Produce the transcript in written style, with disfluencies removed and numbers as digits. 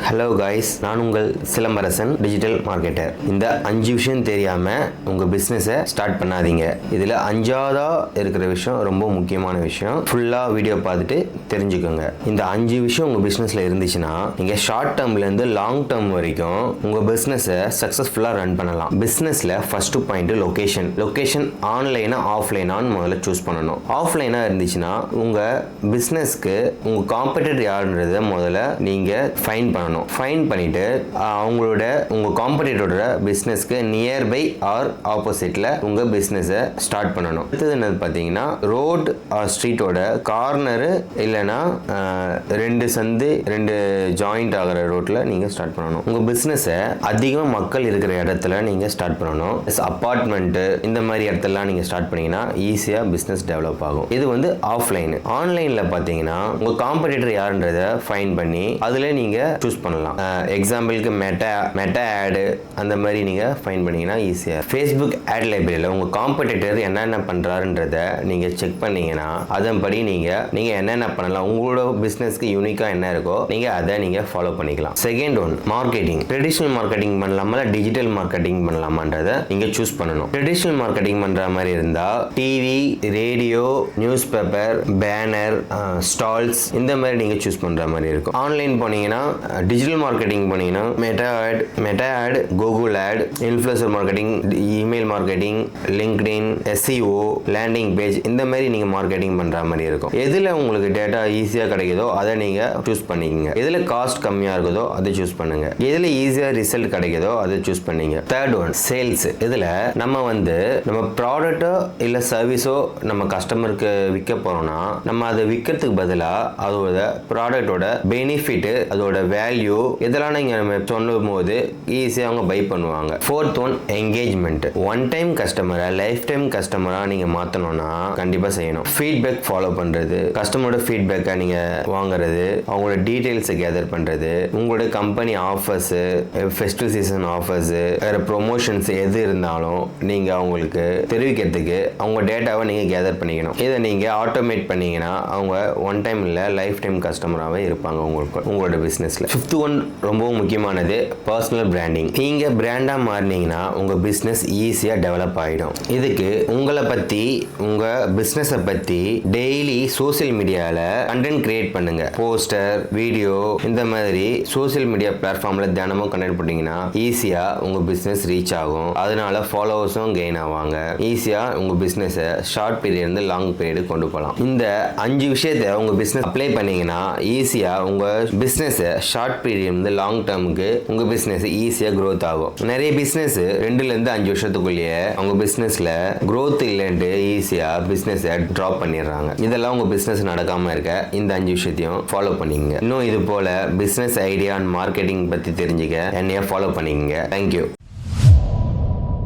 Hello guys, நான் உங்கள் Silambarasan, digital marketer. இந்த 5 விஷயம் தெரியாமல் உங்கள் பிஸ்னஸை ஸ்டார்ட் பண்ணாதீங்க. இதில் 5ஆவதா இருக்கிற விஷயம் ரொம்ப முக்கியமான விஷயம். ஃபுல்லாக வீடியோ பார்த்துட்டு தெரிஞ்சுக்கோங்க. இந்த 5 விஷயம் உங்கள் பிஸ்னஸில் இருந்துச்சுன்னா நீங்கள் ஷார்ட் டேர்ம்லேருந்து லாங் டேர்ம் வரைக்கும் உங்கள் பிஸ்னஸை சக்ஸஸ்ஃபுல்லாக ரன் பண்ணலாம். பிஸ்னஸில் ஃபஸ்ட்டு பாயிண்ட் லொக்கேஷன் ஆன்லைனா ஆஃப்லைனான்னு முதல்ல சூஸ் பண்ணணும். ஆஃப்லைனாக இருந்துச்சுன்னா உங்கள் பிஸ்னஸ்க்கு உங்கள் காம்படிட்டர் யாருன்றதை முதல்ல நீங்கள் ஃபைன் பண்ணணும். ஃபைன் பண்ணிட்டு உங்கள் காம்படிட்டரோட பிஸ்னஸ்க்கு நியர்பை ஆர் ஆப்போசிட்டில் உங்கள் பிஸ்னஸை ஸ்டார்ட் பண்ணணும். அடுத்தது என்னது பார்த்தீங்கன்னா, ரோட் ஸ்ட்ரீட்டோட கார்னரு இல்லைன்னா 2 ஜாயிண்ட் ஆகிற ரோட்டில் நீங்கள் ஸ்டார்ட் பண்ணணும். உங்கள் பிஸ்னஸை அதிகமாக மக்கள் இருக்கிற இடத்துல நீங்கள் ஸ்டார்ட் பண்ணணும். அப்பார்ட்மெண்ட்டு இந்த மாதிரி இடத்துலலாம் நீங்கள் ஸ்டார்ட் பண்ணிங்கன்னா ஈஸியாக பிஸ்னஸ் டெவலப் ஆகும். இது வந்து ஆஃப்லைன். ஆன்லைனில் பார்த்தீங்கன்னா உங்கள் காம்படிட்டர் யாருன்றதை ஃபைன் பண்ணி அதில் நீங்கள் சூஸ் பண்ணலாம். எக்ஸாம்பிளுக்கு மெட்டா ஆடு அந்த மாதிரி நீங்கள் ஃபைன் பண்ணிங்கன்னா ஈஸியாக. ஃபேஸ்புக் ஆட் லைப்ரரியில் உங்கள் காம்படிட்டர் என்னென்ன பண்ணுறாருன்றதை நீங்கள் செக் பண்ணீங்கன்னா அதன்படி நீங்கள் என்னென்ன பண்ணலாம், உங்களோட பிஸ்னஸ்க்கு யூனிக்காக என்ன இருக்கோ நீங்கள் அதை நீங்கள் ஃபாலோ பண்ணிக்கலாம். Second one, marketing. Traditional marketing பண்ணலாமா டிஜிட்டல் மார்க்கெட்டிங் பண்ணலாமான்றதை நீங்கள் சூஸ் பண்ணணும். ட்ரெடிஷ்னல் மார்க்கெட்டிங் பண்ணுற மாதிரி இருந்தால் TV, radio, newspaper, banner, stalls இந்த மாதிரி நீங்கள் சூஸ் பண்ணுற மாதிரி இருக்கும். ஆன்லைன் போனீங்கன்னா டிஜிட்டல் மார்க்கெட்டிங் போனீங்கன்னா Meta ad, Google ad, influencer marketing, email marketing, LinkedIn, SEO, landing page இந்த மாதிரி நீங்கள் மார்க்கெட்டிங் பண்ணுற மாதிரி இருக்கும். எதில் உங்களுக்கு டேட்டா ஈஸியாக கிடைக்குதோ அதை நீங்கள் சூஸ் பண்ணிக்கங்க. எதில் காஸ்ட் கம்மியாக இருக்குதோ அதை சூஸ் பண்ணுங்க. எதில் ஈஸியாக ரிசல்ட் கிடைக்குதோ அதை சூஸ் பண்ணிங்க. Third one, sales. இதில் நம்ம ப்ராடக்ட்டோ இல்லை சர்வீஸோ நம்ம கஸ்டமருக்கு விற்க போகிறோம்னா நம்ம அதை விற்கிறதுக்கு பதிலாக அதோட ப்ராடக்டோட பெனிஃபிட், அதோட வேல்யூ இதெல்லாம் நீங்கள் சொல்லும் போது ஈஸியாக அவங்க பை பண்ணுவாங்க. Fourth one, engagement. One time கஸ்டமரை லைஃப் டைம் கஸ்டமராக நீங்கள் மாற்றணும்னா கண்டிப்பாக செய்யணும். ஃபீட்பேக் ஃபாலோ பண்ணுறது, கஸ்டமரோட ஃபீட்பேக்கை நீங்கள் வாங்குறது, அவங்களோட டீட்டெயில்ஸை கேதர் பண்ணுறது, உங்களோட company offers, festival season offers, வேறு ப்ரொமோஷன்ஸ் எது இருந்தாலும் நீங்கள் அவங்களுக்கு தெரிவிக்கிறதுக்கு அவங்க டேட்டாவை நீங்கள் கேதர் பண்ணிக்கணும். இதை நீங்கள் ஆட்டோமேட் பண்ணீங்கன்னா அவங்க ஒன் டைம் இல்லை லைஃப் டைம் கஸ்டமராகவே இருப்பாங்க உங்களோட பிஸ்னஸில். ஃபிஃப்த் ஒன் ரொம்பவும் முக்கியமானது, பர்சனல் பிராண்டிங். நீங்கள் பிராண்டாக மாறினீங்கன்னா உங்கள் பிஸ்னஸ் ஈஸியாக டெவலப் ஆகிடும். இதுக்கு உங்களை பற்றி, உங்கள் பிஸ்னஸை பற்றி டெய்லி சோசியல் மீடியாவில் கண்டென்ட் கிரியேட் பண்ணுங்க. போஸ்டர், வீடியோ இந்த மாதிரி சோசியல் மீடியா பிளாட்ஃபார்மில் தினமும் கண்டென்ட் போட்டிங்கன்னா ஈஸியாக உங்கள் பிஸ்னஸ் ரீச் ஆகும். அதனால ஃபாலோவர்ஸும் கெயின் ஆவாங்க. ஈஸியாக உங்கள் பிஸ்னஸை ஷார்ட் பீரியட்லேருந்து லாங் பீரியடு கொண்டு போகலாம். இந்த 5 விஷயத்தை உங்கள் பிஸ்னஸ் அப்ளை பண்ணீங்கன்னா ஈஸியாக உங்கள் பிஸ்னஸை ஷார்ட் பீரியட்லேருந்து லாங் டேர்முக்கு உங்கள் பிஸ்னஸ் ஈஸியாக க்ரோத் ஆகும். நிறைய பிஸ்னஸ் 2 to 5 வருஷத்துக்குள்ளேயே அவங்க பிஸ்னஸில் க்ரோத் இல்லைன்ட்டு ஈஸியாக பிஸ்னஸை ட்ராப் பண்ணிடுறாங்க. இதெல்லாம் உங்கள் பிஸ்னஸ் நடக்காமல் இருக்க இந்த 5 விஷயத்தையும் ஃபாலோ பண்ணிக்கங்க. இன்னும் இது போல் பிஸ்னஸ் ஐடியா அண்ட் மார்க்கெட்டிங் பற்றி தெரிஞ்சுக்க என்னைய ஃபாலோ பண்ணிக்கங்க. தேங்க்யூ.